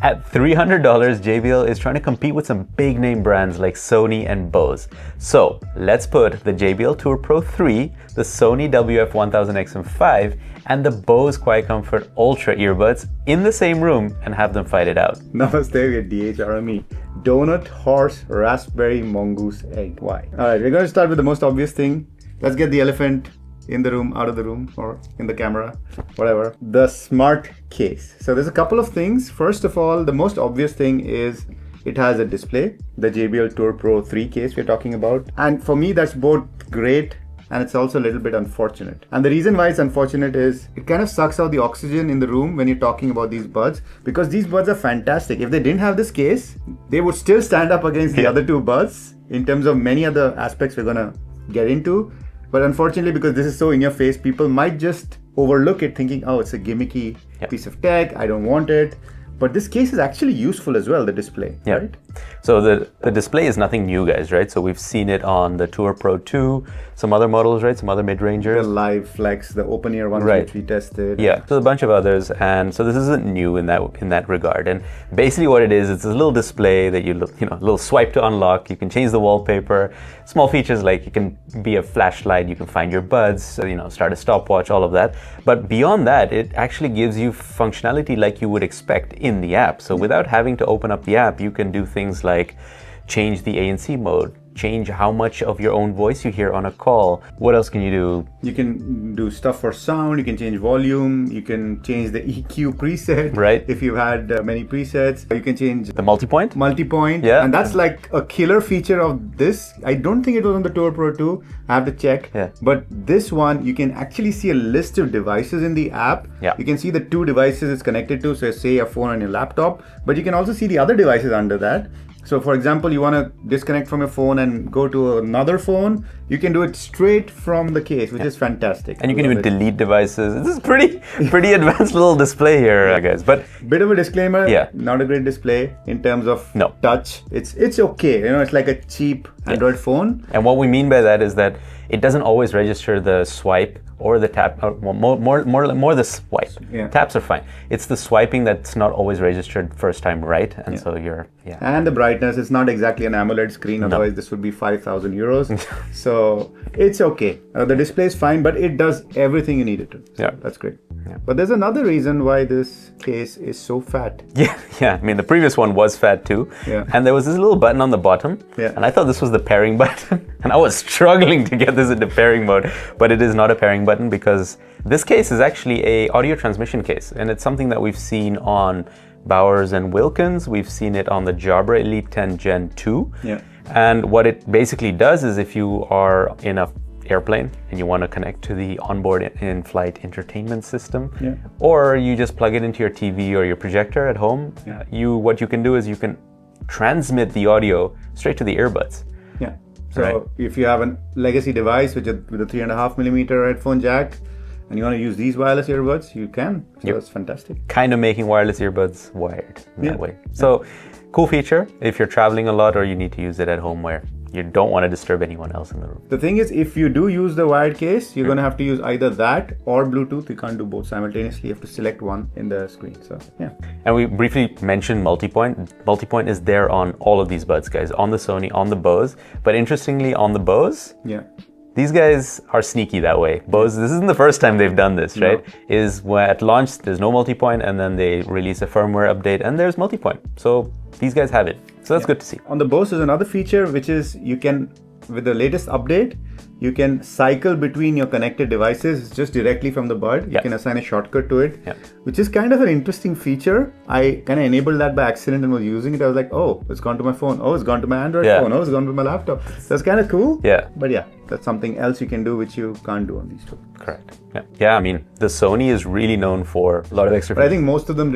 At $300, JBL is trying to compete with some big name brands like Sony and Bose. So let's put the JBL Tour Pro 3, the Sony WF-1000 XM5, and the Bose QuietComfort Ultra earbuds in the same room and have them fight it out. Namaste, we're DHRME. Donut, horse, raspberry, mongoose, egg. Why? Alright, we're going to start with the most obvious thing. Let's get the elephant in the room, out of the room, or in the camera, whatever. The smart case. So there's a couple of things. First of all, the most obvious thing is it has a display, the JBL Tour Pro 3 case we're talking about. And for me, that's both great and it's also a little bit unfortunate. And the reason why it's unfortunate is it kind of sucks out the oxygen in the room when you're talking about these buds, because these buds are fantastic. If they didn't have this case, they would still stand up against the other two buds in terms of many other aspects we're gonna get into. But unfortunately, because this is so in your face, people might just overlook it thinking, oh, it's a gimmicky piece of tech, I don't want it. But this case is actually useful as well, the display, right? So the display is nothing new, guys, right? So we've seen it on the Tour Pro 2, some other models, right? Some other mid-rangers. The Live Flex, the open ear ones which we tested. Yeah, so a bunch of others. And so this isn't new in that regard. And basically what it is, it's a little display that a little swipe to unlock. You can change the wallpaper. Small features like you can be a flashlight, you can find your buds, start a stopwatch, all of that. But beyond that, it actually gives you functionality like you would expect in the app. So without having to open up the app, you can do things like change the ANC mode, change how much of your own voice you hear on a call. What else can you do? You can do stuff for sound, you can change volume, you can change the EQ preset. Right. If you've had many presets, you can change the multi-point. Yeah. And that's like a killer feature of this. I don't think it was on the Tour Pro 2. I have to check. Yeah. But this one, you can actually see a list of devices in the app. Yeah. You can see the two devices it's connected to. So say your phone and your laptop, but you can also see the other devices under that. So for example, you want to disconnect from your phone and go to another phone, you can do it straight from the case, which is fantastic. And you can even delete devices. This is pretty advanced little display here, guys. But bit of a disclaimer, not a great display in terms of touch. It's okay. It's like a cheap Android phone. And what we mean by that is that it doesn't always register the swipe or the tap, or more the swipe. Taps are fine. It's the swiping that's not always registered first time right, and so you're And the brightness is not exactly an AMOLED screen. Otherwise, this would be 5,000 euros. So it's okay. The display is fine, but it does everything you need it to. So that's great. But there's another reason why this case is so fat. I mean, the previous one was fat too. And there was this little button on the bottom. And I thought this was the pairing button. And I was struggling to get this into pairing mode. But it is not a pairing button because this case is actually a audio transmission case. And it's something that we've seen on Bowers and Wilkins. We've seen it on the Jabra Elite 10 Gen 2. And what it basically does is if you are in a airplane and you want to connect to the onboard in-flight entertainment system, or you just plug it into your TV or your projector at home, what you can do is you can transmit the audio straight to the earbuds. So if you have a legacy device with a 3.5mm headphone jack and you want to use these wireless earbuds, you can. So that's fantastic. Kind of making wireless earbuds wired in that way. So cool feature if you're traveling a lot or you need to use it at home where you don't want to disturb anyone else in the room. The thing is, if you do use the wired case, you're going to have to use either that or Bluetooth. You can't do both simultaneously. You have to select one in the screen. So, And we briefly mentioned multi-point. Multi-point is there on all of these buds, guys, on the Sony, on the Bose. But interestingly, on the Bose, these guys are sneaky that way. Bose, this isn't the first time they've done this, right? Is when at launch, there's no multi-point, and then they release a firmware update, and there's multi-point. So these guys have it. So that's good to see. On the Bose, there's another feature, which is you can, with the latest update, you can cycle between your connected devices just directly from the bud. You can assign a shortcut to it, which is kind of an interesting feature. I kind of enabled that by accident and was using it. I was like, oh, it's gone to my phone. Oh, it's gone to my Android phone. Oh, it's gone to my laptop. That's kind of cool. But that's something else you can do which you can't do on these two. Correct. Yeah, I mean, the Sony is really known for a lot of extra features. But I think most of them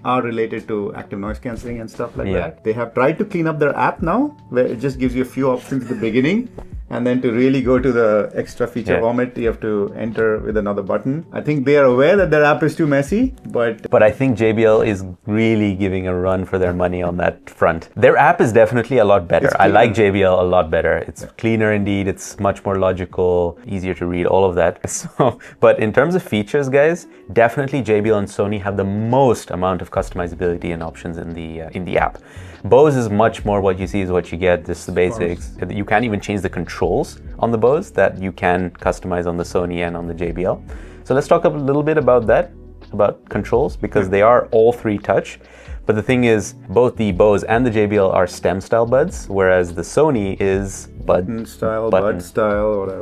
are related to active noise cancelling and stuff like that. They have tried to clean up their app now, where it just gives you a few options at the beginning. And then to really go to the extra feature vomit, you have to enter with another button. I think they are aware that their app is too messy, but I think JBL is really giving a run for their money on that front. Their app is definitely a lot better. I like JBL a lot better. It's cleaner indeed. It's much more logical, easier to read, all of that. So, but in terms of features, guys, definitely JBL and Sony have the most amount of customizability and options in the app. Bose is much more what you see is what you get, just the basics. You can't even change the controls on the Bose that you can customize on the Sony and on the JBL. So let's talk a little bit about that, about controls, because they are all three touch. But the thing is, both the Bose and the JBL are stem style buds, whereas the Sony is bud style,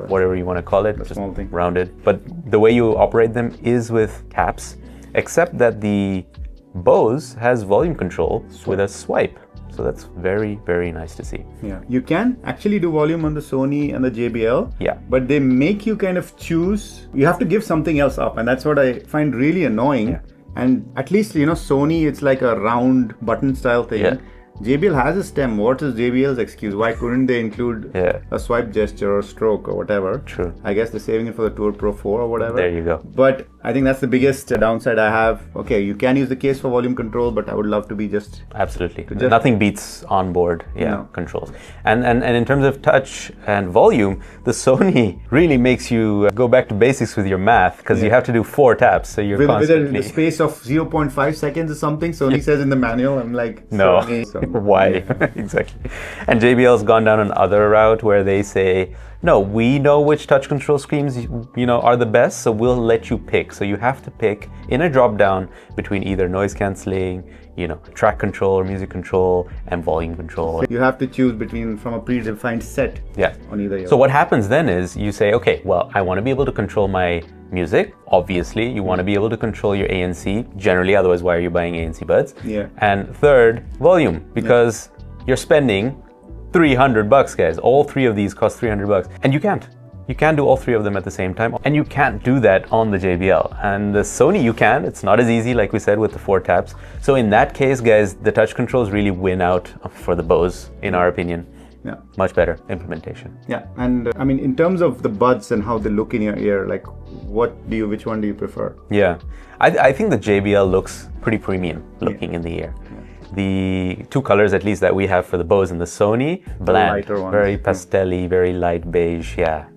whatever you want to call it, just rounded. But the way you operate them is with taps, except that the Bose has volume control with a swipe. So that's very, very nice to see. Yeah, you can actually do volume on the Sony and the JBL. Yeah. But they make you kind of choose. You have to give something else up, and that's what I find really annoying. Yeah. And at least, Sony, it's like a round button style thing. Yeah. JBL has a stem. What is JBL's excuse? Why couldn't they include a swipe gesture or stroke or whatever? True. I guess they're saving it for the Tour Pro 4 or whatever. There you go. But I think that's the biggest downside I have. Okay, you can use the case for volume control, but I would love to be just... Absolutely. Nothing beats onboard controls. And in terms of touch and volume, the Sony really makes you go back to basics with your math, because you have to do 4 taps. So you're constantly... With a space of 0.5 seconds or something, Sony says in the manual. I'm like, no. Why? Exactly. And JBL's gone down another route where they say, no, we know which touch control schemes are the best, so we'll let you pick. So you have to pick in a drop down between either noise cancelling, track control or music control, and volume control. You have to choose from a predefined set on either. So what happens then is you say, okay, well, I want to be able to control my music. Obviously, you want to be able to control your ANC generally, otherwise why are you buying ANC buds? Yeah. And third, volume, because you're spending $300, guys. All 3 of these cost $300, and you can't do all 3 of them at the same time, and you can't do that on the JBL. And the Sony you can. It's not as easy, like we said, with the 4 taps. So in that case, guys, the touch controls really win out for the Bose, in our opinion. Yeah. Much better implementation. Yeah. And I mean, in terms of the buds and how they look in your ear, like which one do you prefer? Yeah. I think the JBL looks pretty premium looking in the ear. Yeah. The 2 colors, at least, that we have for the Bose and the Sony, bland, very pastel-y, very light beige. Yeah.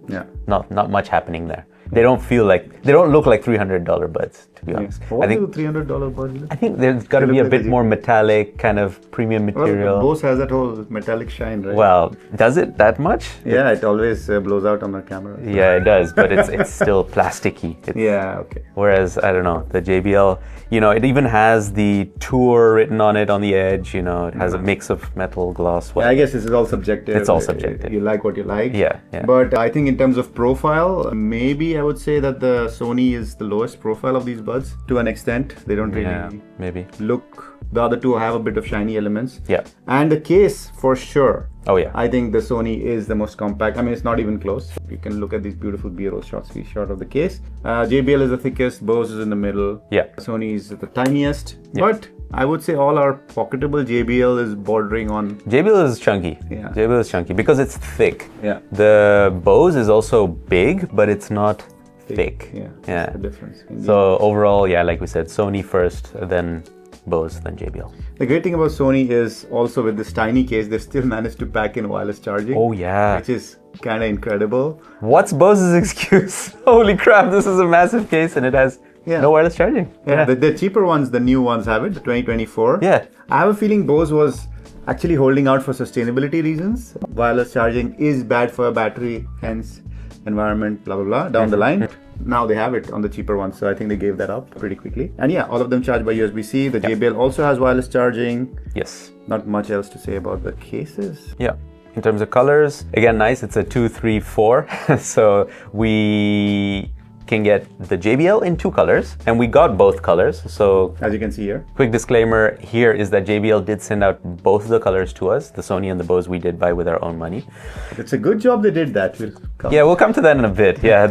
Not much happening there. They don't look like $300 buds, to be honest. What do $300 buds? I think there's got to be a bit more metallic, kind of premium material. Well, Bose has that whole metallic shine, right? Well, does it that much? Yeah, it always blows out on the camera. So. Yeah, it does, but it's still plasticky. Okay. Whereas, I don't know, the JBL, it even has the Tour written on it on the edge. It has a mix of metal, gloss. Yeah, I guess this is all subjective. It's all subjective. You like what you like. Yeah. But I think in terms of profile, maybe I would say that the Sony is the lowest profile of these buds to an extent. They don't really look. The other 2 have a bit of shiny elements. Yeah. And the case for sure. Oh yeah. I think the Sony is the most compact. I mean, it's not even close. You can look at these beautiful B-roll shots we shot of the case. JBL is the thickest. Bose is in the middle. Yeah. Sony is the tiniest. Yeah. But I would say all are pocketable. JBL is bordering on... JBL is chunky. Yeah. JBL is chunky because it's thick. Yeah. The Bose is also big, but it's not thick. Yeah. That's the difference. Indeed. So overall, like we said, Sony first, then Bose, then JBL. The great thing about Sony is also with this tiny case, they've still managed to pack in wireless charging. Oh yeah. Which is kind of incredible. What's Bose's excuse? Holy crap, this is a massive case and it has no wireless charging. Yeah. The cheaper ones, the new ones have it, the 2024. Yeah. I have a feeling Bose was actually holding out for sustainability reasons. Wireless charging is bad for a battery, hence environment, blah, blah, blah, down the line. Now they have it on the cheaper ones, so I think they gave that up pretty quickly. And all of them charge by USB-C. The JBL also has wireless charging. Yes. Not much else to say about the cases. Yeah. In terms of colors, again, nice. It's a 2, 3, 4. So we can get the JBL in 2 colors, and we got both colors. So as you can see here, quick disclaimer here is that JBL did send out both the colors to us. The Sony and the Bose we did buy with our own money. It's a good job they did that. We'll come to that in a bit. Yeah,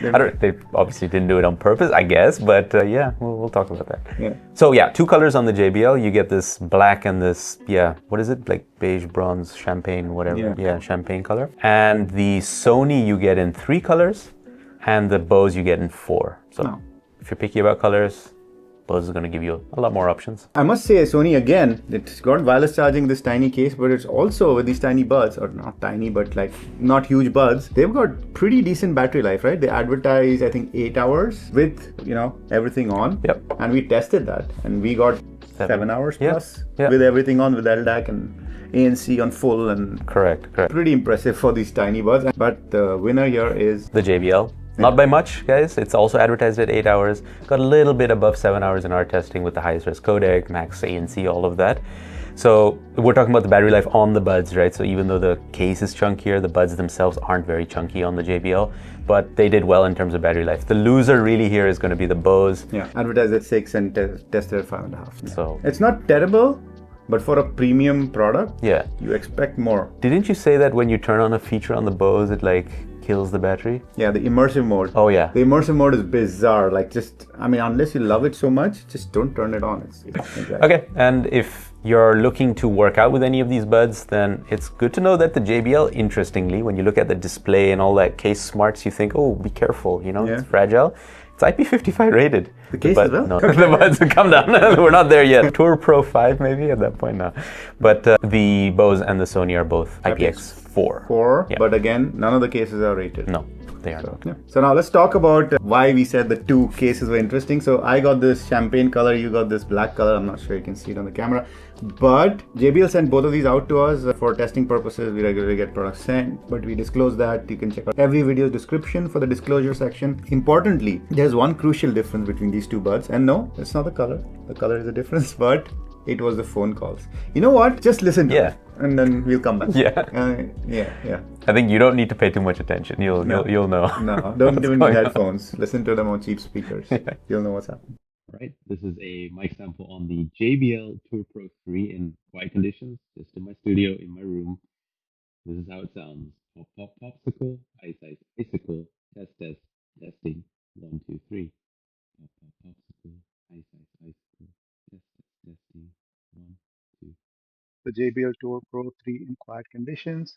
They obviously didn't do it on purpose, I guess, but yeah, we'll talk about that. Yeah. So yeah, two colors on the JBL. You get this black and this, what is it? Like beige, bronze, champagne, whatever. Yeah, champagne color. And the Sony you get in 3 colors, and the Bose you get in 4. So if you're picky about colors, Bose is going to give you a lot more options. I must say, Sony again, it's got wireless charging, this tiny case, but it's also with these tiny buds, or not tiny, but like not huge buds. They've got pretty decent battery life, right? They advertise, I think, 8 hours with, everything on. Yep. And we tested that, and we got 7 hours plus with everything on, with LDAC and ANC on full, and correct. Pretty impressive for these tiny buds. But the winner here is the JBL. Not by much, guys. It's also advertised at 8 hours. Got a little bit above 7 hours in our testing with the highest res codec, max ANC, all of that. So we're talking about the battery life on the buds, right? So even though the case is chunkier, the buds themselves aren't very chunky on the JBL, but they did well in terms of battery life. The loser really here is going to be the Bose. Yeah, advertised at 6 and tested at 5.5. So it's not terrible, but for a premium product, yeah, you expect more. Didn't you say that when you turn on a feature on the Bose, it kills the battery? Yeah, the immersive mode. Oh yeah. The immersive mode is bizarre. Unless you love it so much, just don't turn it on. Okay, and if you're looking to work out with any of these buds, then it's good to know that the JBL, interestingly, when you look at the display and all that case smarts, you think, oh, be careful, it's fragile. It's IP55 rated. The case as well? No, the buds have come down. We're not there yet. Tour Pro 5 maybe at that point now. But the Bose and the Sony are both IPX4. 4, but again, none of the cases are rated. No, they are not. Yeah. So now let's talk about why we said the 2 cases were interesting. So I got this champagne color, you got this black color. I'm not sure you can see it on the camera. But JBL sent both of these out to us for testing purposes. We regularly get products sent, but we disclose that. You can check out every video description for the disclosure section. Importantly, there's one crucial difference between these 2 buds. And no, it's not the color. The color is the difference, but it was the phone calls. You know what? Just listen to it, and then we'll come back. Yeah. I think you don't need to pay too much attention. You'll know. No, don't even need headphones. Listen to them on cheap speakers. You'll know what's happening. Right, this is a mic sample on the JBL Tour Pro 3 in quiet conditions, just in my studio, in my room. This is how it sounds. Pop, pop, popsicle, ice, ice, icicle, test, test, testing, 1, 2, 3. Pop, pop, popsicle, ice, ice, icicle, test, test, testing, 1, 2. The JBL Tour Pro 3 in quiet conditions.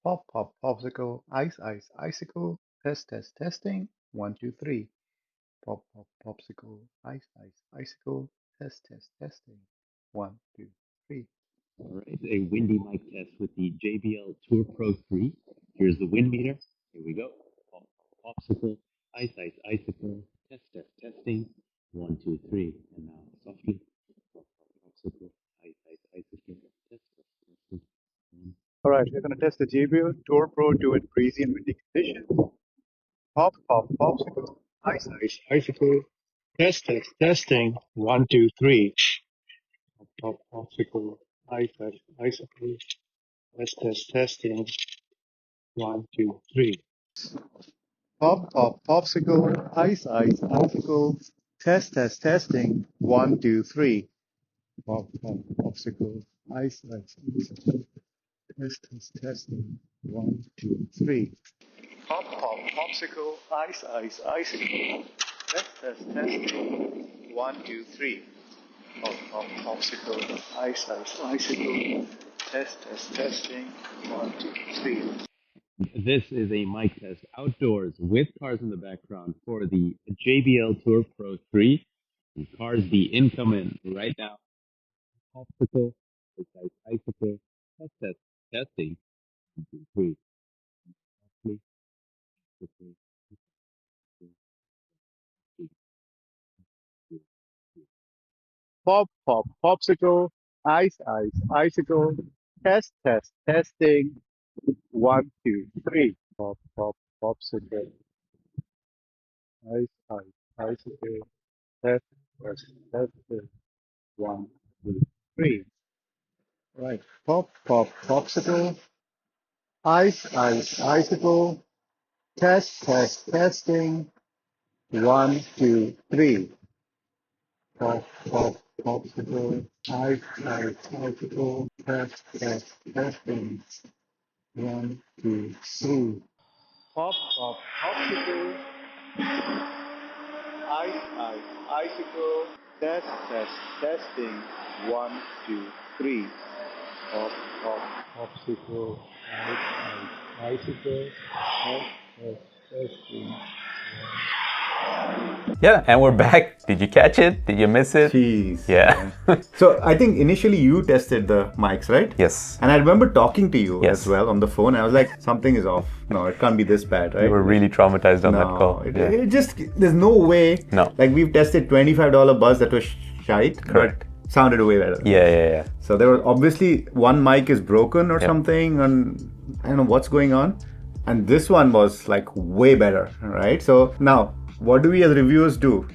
Pop, pop, popsicle, ice, ice, icicle, test, test, testing, 1, 2, 3. Pop, pop, popsicle, ice, ice, icicle, test, test, testing, 1, 2, 3. All right, a windy mic test with the JBL Tour Pro 3. Here's the wind meter. Here we go. Pop, pop, popsicle, ice, ice, icicle, test, test, testing, 1, 2, 3. And now softly. Pop, pop, popsicle, ice, ice, icicle, test, test, testing. All right, we're going to test the JBL Tour Pro 2 in breezy and windy conditions. Pop, pop, popsicle, ice, ice, icicle, test, test, testing, 1, 2, 3. Pop, pop, popsicle, ice, ice, icicle, test, test, testing, 1, 2, 3. Pop, pop, popsicle, ice, ice, icicle, test, test, testing, 1, 2, 3. Pop, pop, popsicle, ice, ice, icicle, test, test, testing, 1, 2, 3. Pop, pop, popsicle, ice, ice, icicle, test, test, testing, 1, 2, 3. Pop, pop, popsicle, ice, ice, icicle, test, test, testing, 1, 2, 3. This is a mic test outdoors with cars in the background for the JBL Tour Pro 3. And cars be incoming right now. Popsicle, ice, icicle, test, test, testing, 1, 2, 3. Pop, pop, popsicle, ice, ice, icicle, test, test, testing, 1, 2, 3. Pop, pop, popsicle, ice, ice, icicle, test, test, testing, 1, 2, 3. Right. Pop, pop, popsicle, ice, ice, icicle, test, test, testing, 1, 2, 3. Pop, pop, popsicle, ice, ice, icicle, test, test, testing, 1, 2, 3. Pop, pop, popsicle, Icicle. Test. Testing. 1, 2, 3. Off. Popsicle. Icicle. Testing. Yeah, and we're back. Did you catch it? Did you miss it? Jeez. Yeah. So I think initially you tested the mics, right? Yes. And I remember talking to you as well on the phone. I was like, something is off. No, it can't be this bad, right? You were really traumatized on that call. It just, there's no way. No. Like we've tested $25 buzz that was shite. Correct. But sounded way better. Yeah. So there was obviously one mic is broken or something, and I don't know what's going on. And this one was like way better, right? So now, what do we as reviewers do?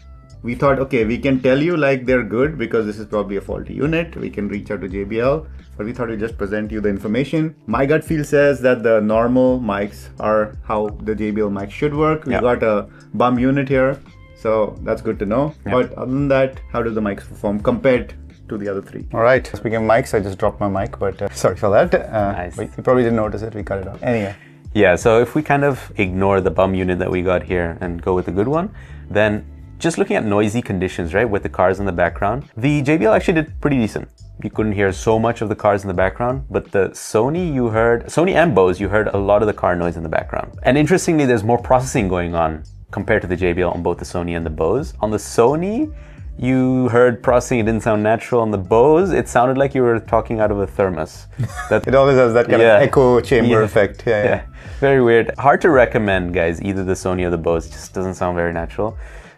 We thought, okay, we can tell you like they're good because this is probably a faulty unit. We can reach out to JBL, but we thought we'd just present you the information. My gut feel says that the normal mics are how the JBL mic should work. We've got a bum unit here, so that's good to know. But other than that, how do the mics perform compared to the other three? All right, speaking of mics, I just dropped my mic, but sorry for that. Nice. But you probably didn't notice it, we cut it off. Anyway. Yeah, so if we kind of ignore the bum unit that we got here and go with the good one, then just looking at noisy conditions, right, with the cars in the background, the JBL actually did pretty decent. You couldn't hear so much of the cars in the background, but the Sony and Bose, you heard a lot of the car noise in the background. And interestingly, there's more processing going on compared to the JBL on both the Sony and the Bose. On the Sony, you heard processing, it didn't sound natural. On the Bose, it sounded like you were talking out of a thermos. It always has that kind of echo chamber effect. Yeah. Very weird. Hard to recommend, guys, either the Sony or the Bose. It just doesn't sound very natural.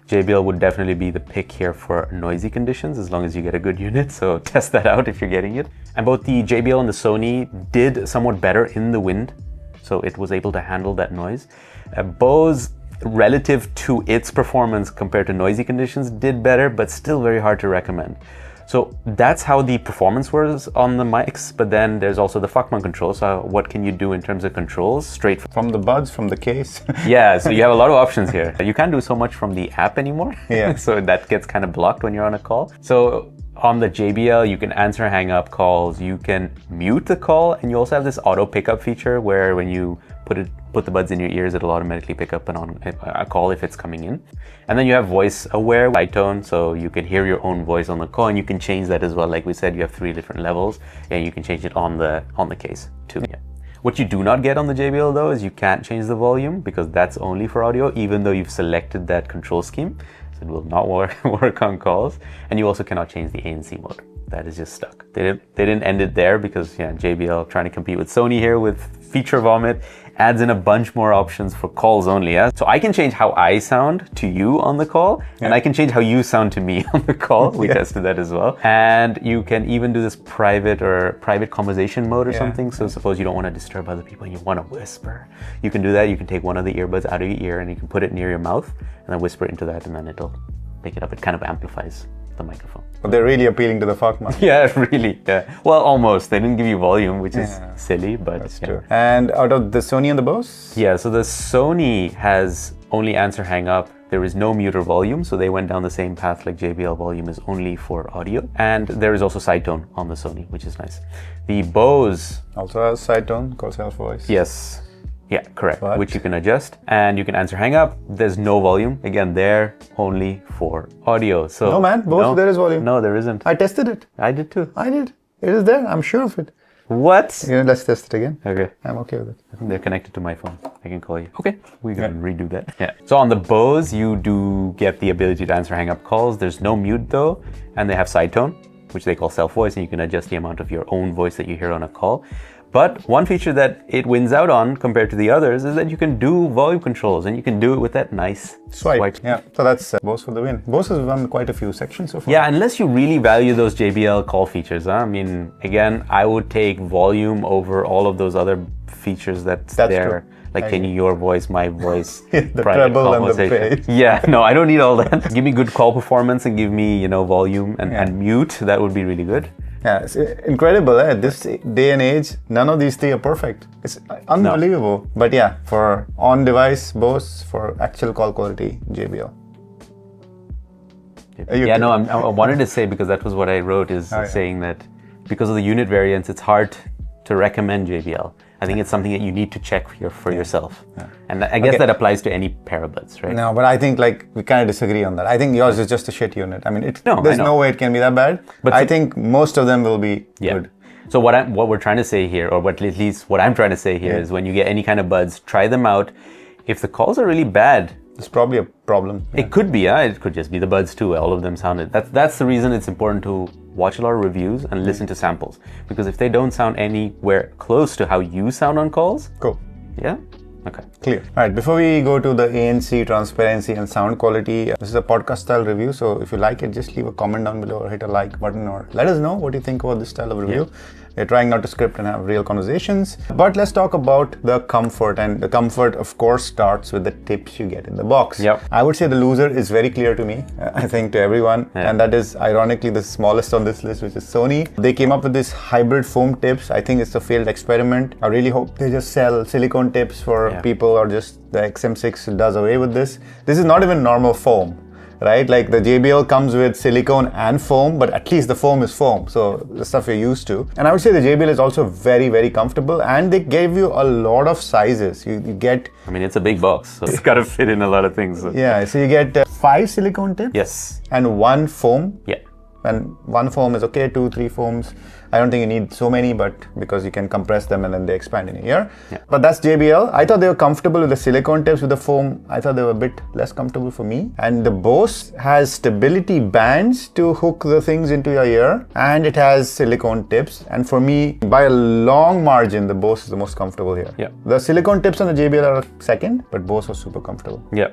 JBL would definitely be the pick here for noisy conditions as long as you get a good unit. So test that out if you're getting it. And both the JBL and the Sony did somewhat better in the wind. So it was able to handle that noise. Bose, relative to its performance compared to noisy conditions, did better, but still very hard to recommend. So that's how the performance was on the mics, but then there's also the Fuckman control. So what can you do in terms of controls? Straight from the buds, from the case. Yeah, so you have a lot of options here. You can't do so much from the app anymore. Yeah. So that gets kind of blocked when you're on a call. So on the JBL, you can answer hang-up calls, you can mute the call, and you also have this auto pickup feature where when you put the buds in your ears, it'll automatically pick up a call if it's coming in. And then you have voice aware high tone, so you can hear your own voice on the call, and you can change that as well. Like we said, you have 3 different levels, and you can change it on the case too. Yeah. What you do not get on the JBL though is you can't change the volume because that's only for audio, even though you've selected that control scheme. So it will not work on calls. And you also cannot change the ANC mode. That is just stuck. They didn't end it there because JBL trying to compete with Sony here with feature vomit adds in a bunch more options for calls only. Yeah? So I can change how I sound to you on the call, and I can change how you sound to me on the call. We tested that as well. And you can even do this private conversation mode or something. So suppose you don't want to disturb other people and you want to whisper, you can do that. You can take one of the earbuds out of your ear and you can put it near your mouth and then whisper into that, and then it'll pick it up. It kind of amplifies the microphone. But they're really appealing to the Fuckman. Yeah, really. Yeah. Well, almost. They didn't give you volume, which is silly, but that's true. And out of the Sony and the Bose? Yeah, so the Sony has only answer hang up. There is no mute or volume, so they went down the same path like JBL. Volume is only for audio. And there is also side tone on the Sony, which is nice. The Bose also has side tone, called self voice. Yes. Yeah, correct. But which you can adjust, and you can answer hang up. There's no volume. Again, they're only for audio. So no, man, Bose, there is volume. No, there isn't. I tested it. I did too. I did. It is there. I'm sure of it. What? Let's test it again. Okay. I'm okay with it. I think they're connected to my phone. I can call you. Okay. We can redo that. Yeah. So on the Bose, you do get the ability to answer hang up calls. There's no mute though, and they have side tone, which they call self voice, and you can adjust the amount of your own voice that you hear on a call. But one feature that it wins out on compared to the others is that you can do volume controls, and you can do it with that nice swipe. Yeah, so that's Bose for the win. Bose has won quite a few sections so far. Yeah, unless you really value those JBL call features. I mean, again, I would take volume over all of those other features that's there. True. Like changing your voice, my voice, the treble and the bass. Yeah, no, I don't need all that. Give me good call performance and give me, volume and mute. That would be really good. Yeah, it's incredible. This day and age, none of these 3 are perfect. It's unbelievable. No. But yeah, for on-device Bose, for actual call quality, JBL. Yeah, no, I wanted to say, because that was what I wrote, is saying that because of the unit variance, it's hard to recommend JBL. I think it's something that you need to check for yourself. Yeah. And I guess that applies to any pair of buds, right? No, but I think like we kind of disagree on that. I think yours is just a shit unit. I mean, there's no way it can be that bad. But I think most of them will be good. So what we're trying to say here, or at least what I'm trying to say here is when you get any kind of buds, try them out. If the calls are really bad, it's probably a problem. It could be, it could just be the buds too. All of them sounded. That's the reason it's important to watch a lot of reviews and listen to samples. Because if they don't sound anywhere close to how you sound on calls, cool. Yeah? Okay. Clear. All right, before we go to the ANC, transparency and sound quality, this is a podcast style review. So if you like it, just leave a comment down below or hit a like button or let us know what you think about this style of review. Yeah. We're trying not to script and have real conversations. But let's talk about the comfort. And the comfort, of course, starts with the tips you get in the box. Yep. I would say the loser is very clear to me, I think to everyone. Yeah. And that is ironically the smallest on this list, which is Sony. They came up with this hybrid foam tips. I think it's a failed experiment. I really hope they just sell silicone tips for people, or just the XM6 does away with this. This is not even normal foam. Right? Like the JBL comes with silicone and foam, but at least the foam is foam. So the stuff you're used to. And I would say the JBL is also very, very comfortable, and they gave you a lot of sizes. You get... I mean, it's a big box, so it's got to fit in a lot of things. So. Yeah, so you get 5 silicone tips. Yes. And 1 foam. Yeah. And 1 foam is okay, 2, 3 foams. I don't think you need so many, but because you can compress them and then they expand in a year. Yeah. But that's JBL. I thought they were comfortable with the silicone tips. With the foam, I thought they were a bit less comfortable for me. And the Bose has stability bands to hook the things into your ear, and it has silicone tips. And for me, by a long margin, the Bose is the most comfortable here. Yeah. The silicone tips on the JBL are second, but Bose was super comfortable. Yeah.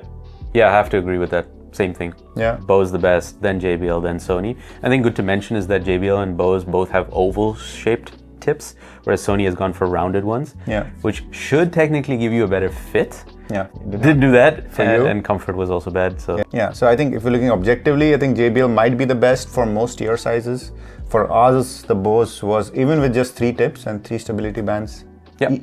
Yeah, I have to agree with that. Same thing. Yeah. Bose the best, then JBL, then Sony. I think good to mention is that JBL and Bose both have oval-shaped tips, whereas Sony has gone for rounded ones. Yeah. Which should technically give you a better fit. Yeah. Didn't do that, and comfort was also bad. So yeah. So I think if you're looking objectively, I think JBL might be the best for most ear sizes. For us, the Bose was, even with just 3 tips and 3 stability bands,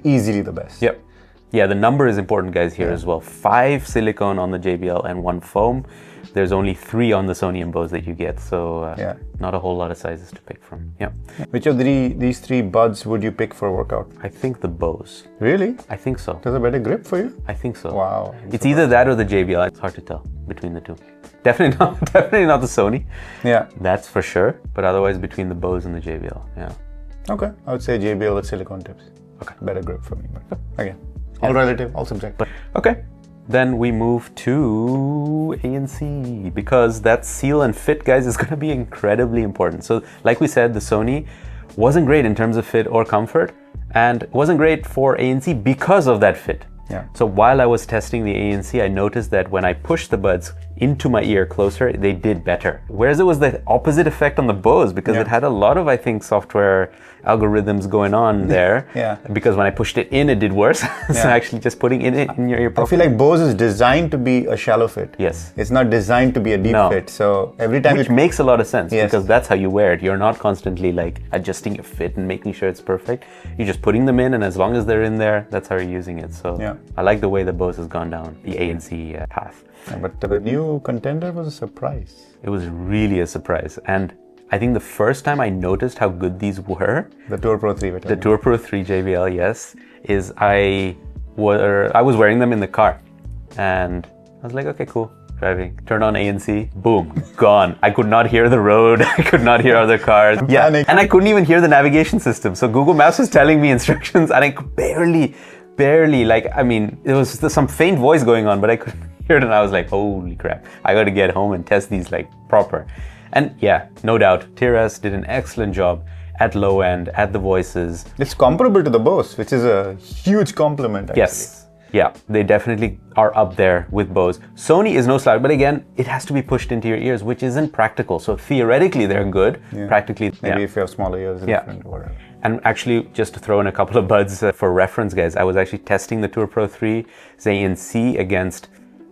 easily the best. Yep. Yeah, the number is important, guys, here as well. 5 silicone on the JBL and 1 foam. There's only 3 on the Sony and Bose that you get, so not a whole lot of sizes to pick from. Yeah. Which of these 3 buds would you pick for a workout? I think the Bose. Really? I think so. Does a better grip for you? I think so. Wow. It's either that or the JBL. It's hard to tell between the two. Definitely not the Sony. Yeah. That's for sure. But otherwise, between the Bose and the JBL. Yeah. Okay. I would say JBL with silicone tips. Okay. Better grip for me. But again, all relative, all subjective. Okay. Then we move to ANC, because that seal and fit, guys, is going to be incredibly important. So like we said, the Sony wasn't great in terms of fit or comfort, and wasn't great for ANC because of that fit. Yeah. So while I was testing the ANC, I noticed that when I pushed the buds into my ear closer, they did better. Whereas it was the opposite effect on the Bose, because it had a lot of, I think, software algorithms going on there. Yeah. Because when I pushed it in, it did worse. So actually just putting it in your ear. I feel like Bose is designed to be a shallow fit. Yes. It's not designed to be a deep fit. So every time Which makes a lot of sense, because that's how you wear it. You're not constantly like adjusting your fit and making sure it's perfect. You're just putting them in, and as long as they're in there, that's how you're using it. So I like the way the Bose has gone down the ANC path. Yeah, but the new contender was a surprise. It was really a surprise. And I think the first time I noticed how good these were, the Tour Pro 3, the Tour Pro 3 JBL, yes, is I was wearing them in the car, and I was like, okay, cool, driving. Turn on ANC, boom, gone. I could not hear the road. I could not hear other cars. Yeah, and I couldn't even hear the navigation system. So Google Maps was telling me instructions, and I could barely, like, I mean, there was some faint voice going on, but I couldn't hear it, and I was like, holy crap, I got to get home and test these like proper. And yeah, no doubt, TRS did an excellent job at low end, at the voices. It's comparable to the Bose, which is a huge compliment, actually. Yes. Yeah, they definitely are up there with Bose. Sony is no slouch, but again, it has to be pushed into your ears, which isn't practical. So theoretically, they're good. Practically, maybe if you have smaller ears, different or whatever. And actually, just to throw in a couple of buds for reference, guys, I was actually testing the Tour Pro 3 ANC against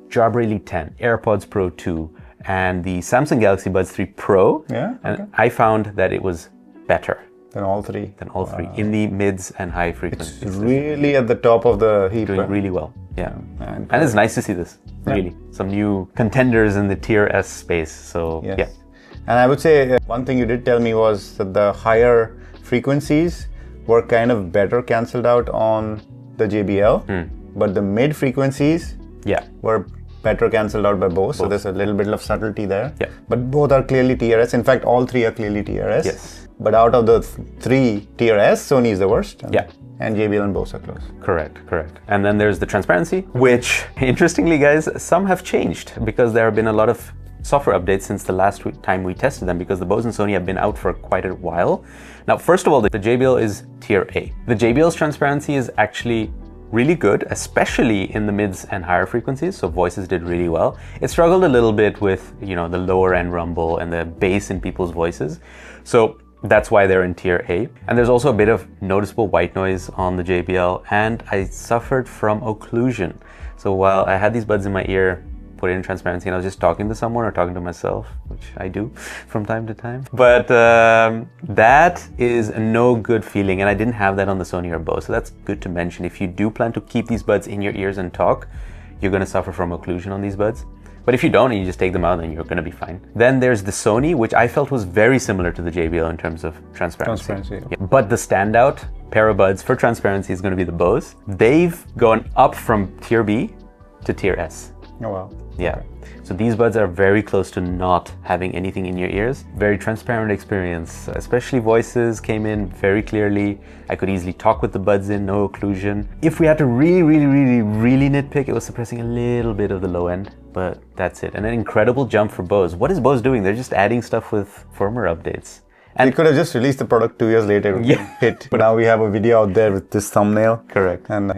Jabra Elite 10, AirPods Pro 2, and the Samsung Galaxy Buds 3 Pro. And I found that it was better. Than all three? Than all three, in the mids and high frequencies. It's really at the top of the heap. Doing really well, And it's nice to see this, really. Some new contenders in the Tier S space, so And I would say one thing you did tell me was that the higher frequencies were kind of better cancelled out on the JBL, but the mid frequencies were better cancelled out by Bose. So there's a little bit of subtlety there. Yeah. But both are clearly TRS. In fact, all three are clearly TRS. Yes. But out of the three TRS, Sony is the worst. Yeah. And JBL and Bose are close. Correct. And then there's the transparency, which, interestingly, guys, some have changed because there have been a lot of software updates since the last time we tested them, because the Bose and Sony have been out for quite a while. Now, first of all, the JBL is tier A. The JBL's transparency is actually really good, especially in the mids and higher frequencies, so voices did really well. It struggled a little bit with, the lower end rumble and the bass in people's voices. So that's why they're in tier A. And there's also a bit of noticeable white noise on the JBL, and I suffered from occlusion. So while I had these buds in my ear, put it in transparency, and I was just talking to someone or talking to myself, which I do from time to time. But that is a no good feeling, and I didn't have that on the Sony or Bose, so that's good to mention. If you do plan to keep these buds in your ears and talk, you're going to suffer from occlusion on these buds. But if you don't and you just take them out, then you're going to be fine. Then there's the Sony, which I felt was very similar to the JBL in terms of transparency. Yeah. But the standout pair of buds for transparency is going to be the Bose. They've gone up from tier B to tier S. Oh wow. Yeah. So these buds are very close to not having anything in your ears. Very transparent experience, especially voices came in very clearly. I could easily talk with the buds in, no occlusion. If we had to really nitpick, it was suppressing a little bit of the low end, but that's it. And an incredible jump for Bose. What is Bose doing? They're just adding stuff with firmware updates. And they could have just released the product 2 years later. Hit. But now we have a video out there with this thumbnail. Correct. And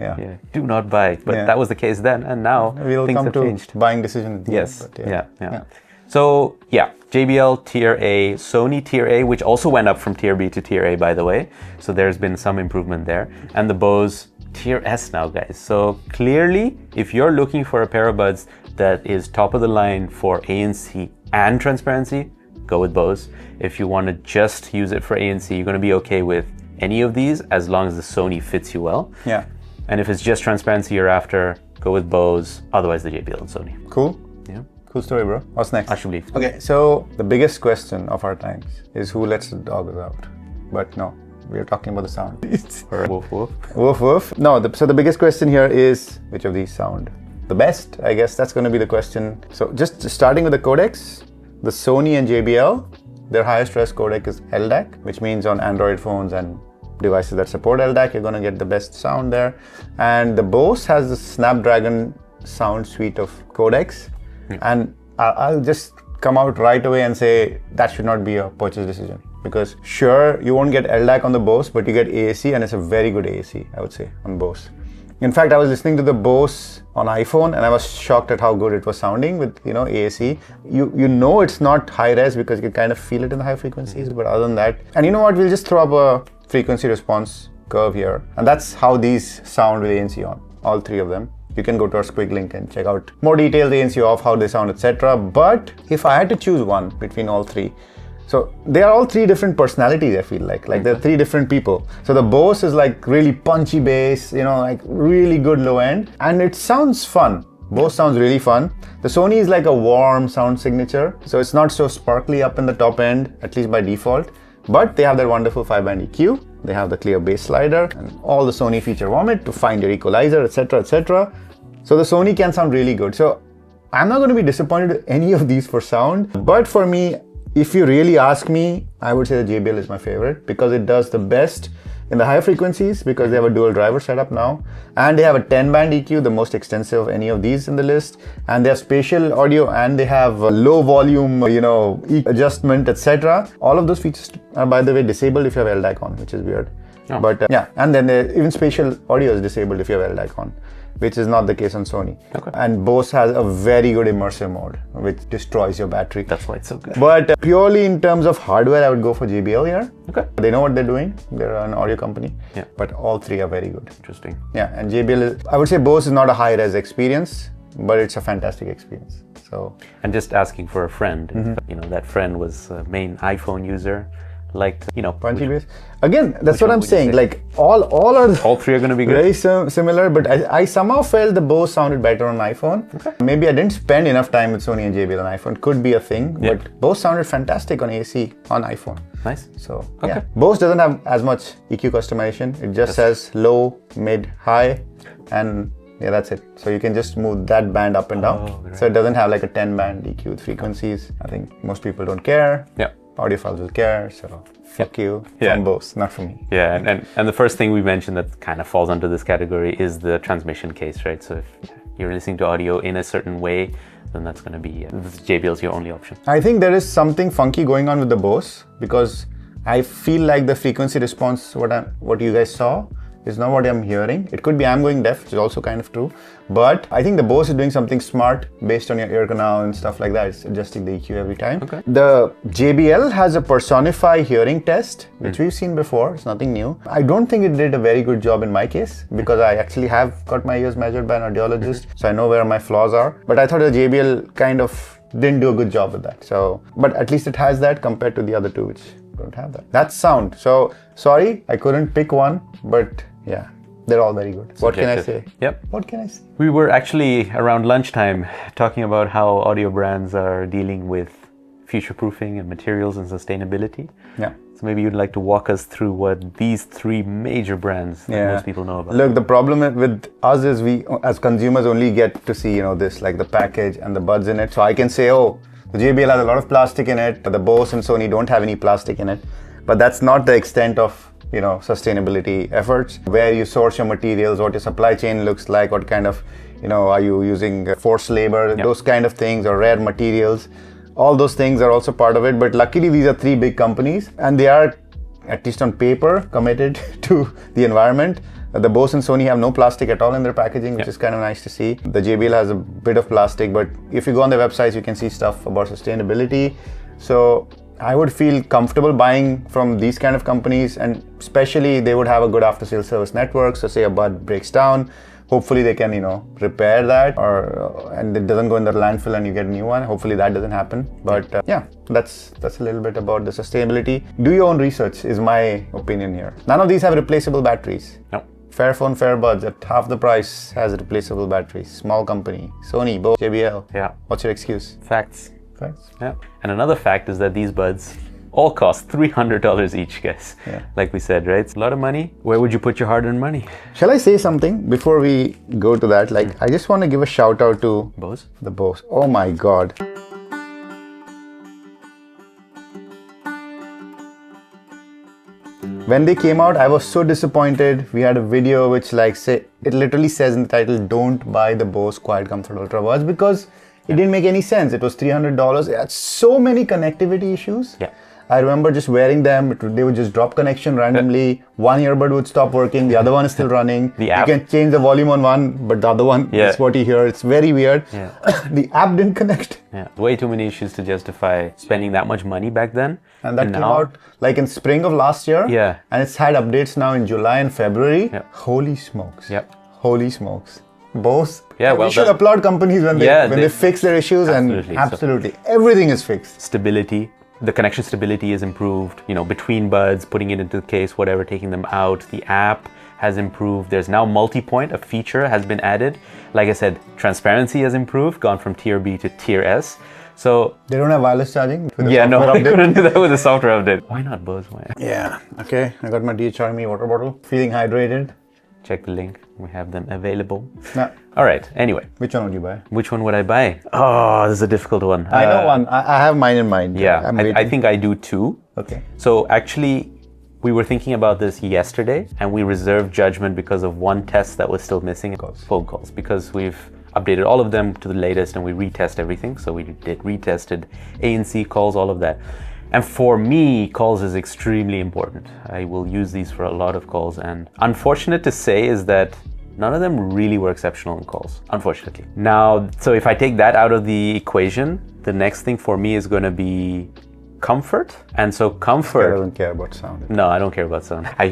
do not buy. But that was the case then, and now things have changed. Buying decision. Yes. Yeah. So JBL tier A, Sony tier A, which also went up from tier B to tier A, by the way. So there's been some improvement there. And the Bose tier S now, guys. So clearly, if you're looking for a pair of buds that is top of the line for ANC and transparency, go with Bose. If you want to just use it for ANC, you're going to be okay with any of these as long as the Sony fits you well. Yeah. And if it's just transparency you're after, go with Bose. Otherwise, the JBL and Sony. Cool. Yeah. Cool story, bro. What's next? I should leave. Okay, so the biggest question of our times is who lets the dogs out? But no, we are talking about the sound. Woof woof. Woof woof. No, so the biggest question here is which of these sound the best? I guess that's going to be the question. So just starting with the codecs, the Sony and JBL, their highest res codec is LDAC, which means on Android phones and devices that support LDAC, you're going to get the best sound there. And the Bose has the Snapdragon sound suite of codecs. And I'll just come out right away and say that should not be a purchase decision. Because sure, you won't get LDAC on the Bose, but you get AAC, and it's a very good AAC, I would say, on Bose. In fact, I was listening to the Bose on iPhone and I was shocked at how good it was sounding with, AAC. You know it's not high res because you can kind of feel it in the high frequencies, but other than that, and you know what, we'll just throw up a frequency response curve here. And that's how these sound with ANC on, all three of them. You can go to our Squig link and check out more details, ANC off, how they sound, etc. But if I had to choose one between all three, so they are all three different personalities, I feel like they're three different people. So the Bose is like really punchy bass, like really good low end, and it sounds fun. Bose sounds really fun. The Sony is like a warm sound signature, so it's not so sparkly up in the top end, at least by default, but they have their wonderful 5-band EQ. They have the clear bass slider and all the Sony feature vomit to find your equalizer, etc, etc. So the Sony can sound really good. So I'm not going to be disappointed with any of these for sound, but for me, if you really ask me, I would say the JBL is my favorite because it does the best in the high frequencies because they have a dual driver setup now, and they have a 10-band EQ, the most extensive of any of these in the list, and they have spatial audio, and they have a low volume, adjustment, etc. All of those features are, by the way, disabled if you have LDAC on, which is weird. Oh. But and then even spatial audio is disabled if you have LDAC on, which is not the case on Sony. Okay. And Bose has a very good immersive mode, which destroys your battery. That's why it's so good. But purely in terms of hardware, I would go for JBL here. Okay. They know what they're doing. They're an audio company. Yeah. But all three are very good. Interesting. Yeah, and JBL is, I would say Bose is not a high-res experience, but it's a fantastic experience. So. And just asking for a friend, that friend was a main iPhone user. liked, punchy bass. Again, that's what I'm saying. Like all three are going to be good. Very similar, but I somehow felt the Bose sounded better on iPhone. Okay. Maybe I didn't spend enough time with Sony and JBL on iPhone. Could be a thing, but Bose sounded fantastic on AC on iPhone. Nice. So yeah, Bose doesn't have as much EQ customization. It just says low, mid, high, and yeah, that's it. So you can just move that band up and down. Right. So it doesn't have like a 10-band EQ with frequencies. I think most people don't care. Yeah. Audiophiles will care. So fuck you from Bose, not from me. Yeah, and the first thing we mentioned that kind of falls under this category is the transmission case, right? So if you're listening to audio in a certain way, then that's going to be JBL's your only option. I think there is something funky going on with the Bose because I feel like the frequency response, what you guys saw, is not what I'm hearing. It could be I'm going deaf, which is also kind of true. But I think the Bose is doing something smart based on your ear canal and stuff like that. It's adjusting the EQ every time. Okay. The JBL has a personify hearing test, which we've seen before. It's nothing new. I don't think it did a very good job in my case because I actually have got my ears measured by an audiologist. So I know where my flaws are. But I thought the JBL kind of didn't do a good job with that. So, but at least it has that compared to the other two, which don't have that. That's sound. So sorry, I couldn't pick one, but yeah, they're all very good. Subjective. What can I say? Yep. What can I say? We were actually around lunchtime talking about how audio brands are dealing with future-proofing and materials and sustainability. Yeah. So maybe you'd like to walk us through what these three major brands that most people know about. Look, the problem with us is we, as consumers, only get to see, this, like the package and the buds in it. So I can say, oh, the JBL has a lot of plastic in it, but the Bose and Sony don't have any plastic in it. But that's not the extent of sustainability efforts, where you source your materials, what your supply chain looks like, what kind of, are you using forced labor, those kind of things, or rare materials. All those things are also part of it. But luckily, these are three big companies and they are, at least on paper, committed to the environment. The Bose and Sony have no plastic at all in their packaging, which is kind of nice to see. The JBL has a bit of plastic, but if you go on their websites, you can see stuff about sustainability. So I would feel comfortable buying from these kind of companies, and especially they would have a good after-sales service network. So say a bud breaks down, hopefully they can, repair that, and it doesn't go in the landfill and you get a new one. Hopefully that doesn't happen. But yeah, that's a little bit about the sustainability. Do your own research is my opinion here. None of these have replaceable batteries. No. Fairphone, Fairbuds at half the price has replaceable batteries. Small company. Sony, Bose, JBL. Yeah. What's your excuse? Facts. Yeah. And another fact is that these buds all cost $300 each, guys. Yeah. Like we said, right? It's a lot of money. Where would you put your hard-earned money? Shall I say something before we go to that? I just want to give a shout out to Bose. The Bose. Oh my God. When they came out, I was so disappointed. We had a video which it literally says in the title, don't buy the Bose QuietComfort Ultra buds, because it didn't make any sense. It was $300. It had so many connectivity issues. Yeah. I remember just wearing them. They would just drop connection randomly. One earbud would stop working. The other one is still running. The app. You can change the volume on one, but the other one is what you hear. It's very weird. Yeah. The app didn't connect. Yeah. Way too many issues to justify spending that much money back then. And that came out in spring of last year. Yeah. And it's had updates now in July and February. Yeah. Holy smokes. Yep. Holy smokes. Bose. Yeah, well, we should applaud companies when they fix their issues, absolutely. And absolutely everything is fixed. Stability. The connection stability is improved, between buds, putting it into the case, whatever, taking them out. The app has improved. There's now multi-point, a feature has been added. Like I said, transparency has improved, gone from tier B to tier S. So they don't have wireless charging? Yeah, no, I couldn't do that with the software update. Why not Bose? Yeah, okay. I got my DHRME water bottle. Feeling hydrated. Check the link. We have them available. No. All right. Anyway. Which one would you buy? Which one would I buy? Oh, this is a difficult one. I know one. I have mine in mind. Yeah, I think I do too. Okay. So actually, we were thinking about this yesterday, and we reserved judgment because of one test that was still missing. Phone calls. Because we've updated all of them to the latest, and we retest everything. So we retested ANC calls, all of that. And for me, calls is extremely important. I will use these for a lot of calls, and unfortunate to say is that none of them really were exceptional in calls, unfortunately. Now, so if I take that out of the equation, the next thing for me is going to be comfort. And so comfort... I don't care about sound. No, I don't care about sound. I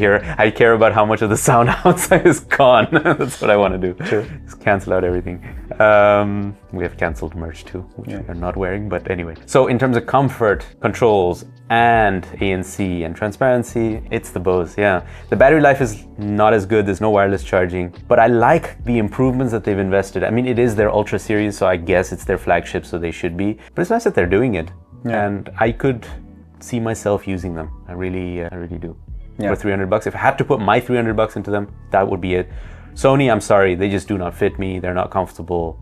care about how much of the sound outside is gone. That's what I want to do. Sure. Just cancel out everything. We have canceled merch too, which we are not wearing, but anyway. So in terms of comfort, controls, and ANC and transparency, it's the Bose, yeah. The battery life is not as good, there's no wireless charging, but I like the improvements that they've invested. I mean, it is their Ultra series, so I guess it's their flagship, so they should be. But it's nice that they're doing it. Yeah. And I could see myself using them. I really do. For $300. If I had to put my $300 into them, that would be it. Sony, I'm sorry, they just do not fit me. They're not comfortable.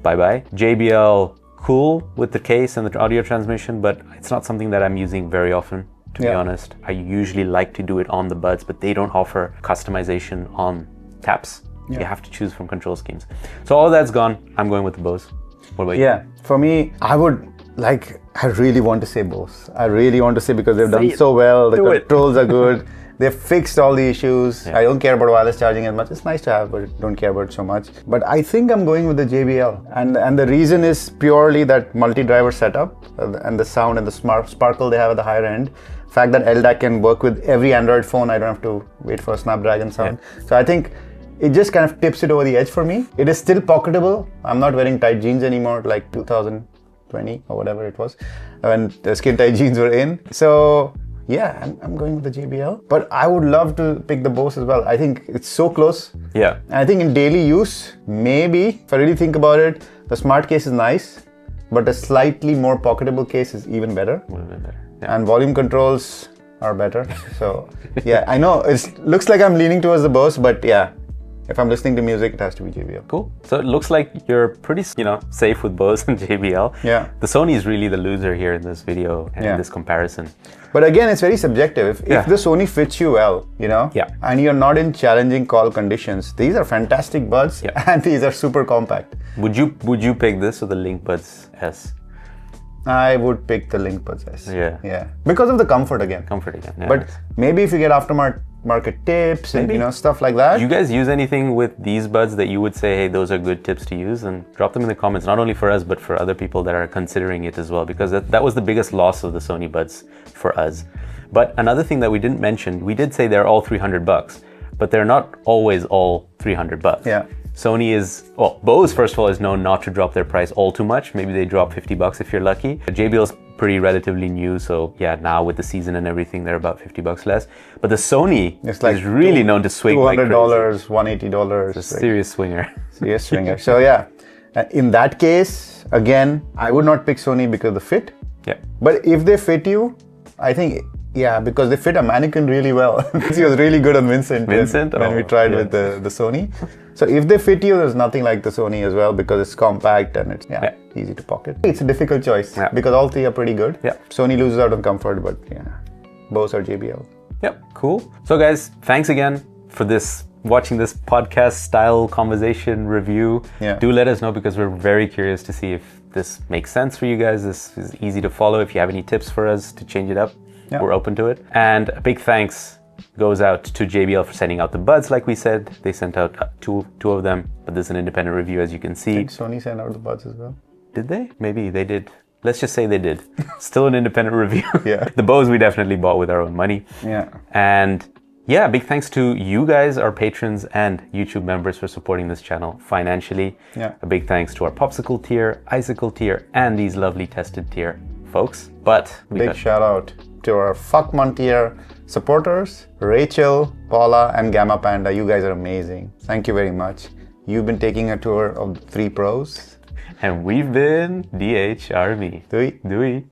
Bye-bye. JBL, cool with the case and the audio transmission, but it's not something that I'm using very often, to be honest. I usually like to do it on the buds, but they don't offer customization on taps. You have to choose from control schemes. So all that's gone. I'm going with the Bose. What about you? For me, I really want to say Bose. I really want to say because they've done so well. The controls are good. They've fixed all the issues. I don't care about wireless charging as much. It's nice to have, but I don't care about it so much. But I think I'm going with the JBL. And the reason is purely that multi-driver setup and the sound and the sparkle they have at the higher end. The fact that LDAC can work with every Android phone. I don't have to wait for a Snapdragon sound. So I think it just kind of tips it over the edge for me. It is still pocketable. I'm not wearing tight jeans anymore like 2020 or whatever it was when the skin tight jeans were in. So yeah, I'm going with the JBL, but I would love to pick the Bose as well. I think it's so close. Yeah. And I think in daily use, maybe, if I really think about it, the smart case is nice, but a slightly more pocketable case is even better. And volume controls are better. So yeah, I know it looks like I'm leaning towards the Bose, but yeah, if I'm listening to music, it has to be JBL. Cool. So it looks like you're pretty, safe with Bose and JBL. Yeah. The Sony is really the loser here in this video and in this comparison. But again, it's very subjective. If the Sony fits you well, and you're not in challenging call conditions, these are fantastic buds and these are super compact. Would you pick this or the Link Buds S? I would pick the Link Buds S. Yeah. Because of the comfort again. Yeah. But maybe if you get aftermarket tips and stuff like that. Do you guys use anything with these buds that you would say, hey, those are good tips to use? And drop them in the comments, not only for us, but for other people that are considering it as well, because that was the biggest loss of the Sony buds for us. But another thing that we didn't mention, we did say they're all $300, but they're not always all $300. Yeah. Sony Bose, first of all, is known not to drop their price all too much. Maybe they drop $50 if you're lucky. JBL's pretty relatively new, so yeah, now with the season and everything, they're about $50 less. But the Sony is really known to swing like crazy. $200, $180. It's a serious swinger. Serious swinger. So yeah, in that case, again, I would not pick Sony because of the fit. Yeah. But if they fit you, I think, because they fit a mannequin really well. He was really good on Vincent when we tried with the Sony. So if they fit you, there's nothing like the Sony as well because it's compact and it's easy to pocket. It's a difficult choice because all three are pretty good. Yeah. Sony loses out on comfort, but Bose or JBL. Yep, cool. So guys, thanks again for watching this podcast style conversation review. Yeah. Do let us know because we're very curious to see if this makes sense for you guys. This is easy to follow. If you have any tips for us to change it up, we're open to it. And a big thanks goes out to JBL for sending out the buds, like we said. They sent out two of them, but this is an independent review, as you can see. Did Sony send out the buds as well? Did they? Maybe they did. Let's just say they did. Still an independent review. Yeah. The Bose we definitely bought with our own money. Yeah. And yeah, big thanks to you guys, our patrons and YouTube members, for supporting this channel financially. Yeah. A big thanks to our Popsicle tier, Icicle tier, and these lovely tested tier folks. But big shout out to our Fuck Month tier supporters, Rachel, Paula, and Gamma Panda. You guys are amazing. Thank you very much. You've been taking a tour of the 3 pros. And we've been DHRME. Dui.